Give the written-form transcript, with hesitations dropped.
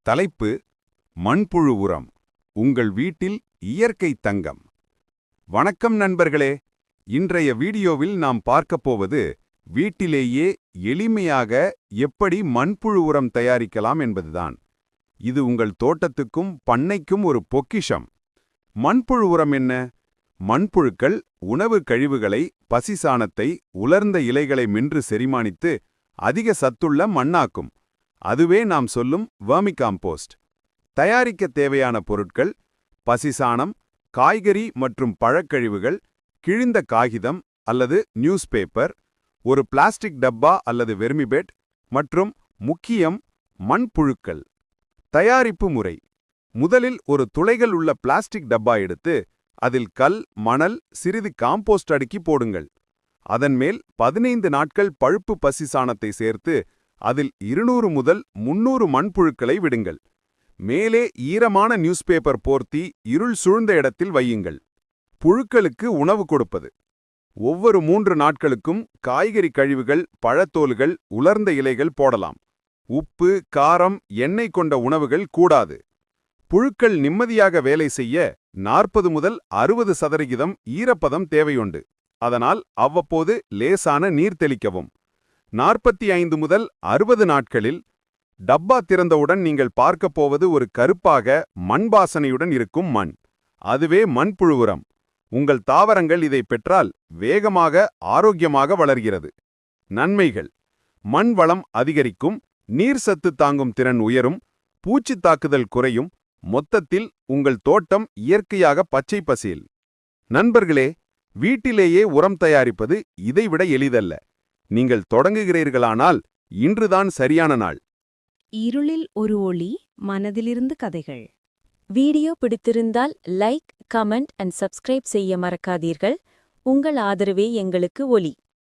தலைப்பு: மண்புழு உரம், உங்கள் வீட்டில் இயற்கை தங்கம். வணக்கம் நண்பர்களே, இன்றைய வீடியோவில் நாம் பார்க்கப் போவது வீட்டிலேயே எளிமையாக எப்படி மண்புழு உரம் தயாரிக்கலாம் என்பதுதான். இது உங்கள் தோட்டத்துக்கும் பண்ணைக்கும் ஒரு பொக்கிஷம். மண்புழு உரம் என்ன? மண்புழுக்கள் உணவு கழிவுகளை, பசி சாணத்தை, உலர்ந்த இலைகளை மென்று செரிமானித்து அதிக சத்துள்ள மண்ணாக்கும். அதுவே நாம் சொல்லும் வெர்மிகாம்போஸ்ட். தயாரிக்க தேவையான பொருட்கள்: பசிசாணம், காய்கறி மற்றும் பழக்கழிவுகள், கிழிந்த காகிதம் அல்லது நியூஸ் பேப்பர், ஒரு பிளாஸ்டிக் டப்பா அல்லது வெர்மிபெட் மற்றும் முக்கியம் மண்புழுக்கள். தயாரிப்பு முறை: முதலில் ஒரு துளைகள் உள்ள பிளாஸ்டிக் டப்பா எடுத்து அதில் கல், மணல், சிறிது காம்போஸ்ட் அடுக்கி போடுங்கள். அதன் மேல் 15 நாட்கள் பழுப்பு பசிசாணத்தை சேர்த்து அதில் 200 முதல் 300 மண்புழுக்களை விடுங்கள். மேலே ஈரமான நியூஸ் பேப்பர் போர்த்தி இருள் சூழ்ந்த இடத்தில் வையுங்கள். புழுக்களுக்கு உணவு கொடுப்பது: ஒவ்வொரு 3 நாட்களுக்கும் காய்கறி கழிவுகள், பழத்தோல்கள், உலர்ந்த இலைகள் போடலாம். உப்பு, காரம், எண்ணெய் கொண்ட உணவுகள் கூடாது. புழுக்கள் நிம்மதியாக வேலை செய்ய 40 முதல் 60% ஈரப்பதம் தேவையுண்டு. அதனால் அவ்வப்போது லேசான நீர் தெளிக்கவும். 45 முதல் 60 நாட்களில் டப்பா திறந்தவுடன் நீங்கள் பார்க்கப் போவது ஒரு கருப்பாக மண்பாசனையுடன் இருக்கும் மண். அதுவே மண்புழு உரம். உங்கள் தாவரங்கள் இதை பெற்றால் வேகமாக, ஆரோக்கியமாக வளர்கிறது. நன்மைகள்: மண் வளம் அதிகரிக்கும், நீர் சத்து தாங்கும் திறன் உயரும், பூச்சி தாக்குதல் குறையும். மொத்தத்தில் உங்கள் தோட்டம் இயற்கையாக பச்சை பசேல். நண்பர்களே, வீட்டிலேயே உரம் தயாரிப்பது இதைவிட எளிதல்ல. நீங்கள் தொடங்குகிறீர்களானால் இன்றுதான் சரியான நாள். இருளில் ஒரு ஒளி, மனதிலிருந்து கதைகள். வீடியோ பிடித்திருந்தால் லைக், கமெண்ட் அண்ட் சப்ஸ்கிரைப் செய்ய மறக்காதீர்கள். உங்கள் ஆதரவே எங்களுக்கு ஒளி.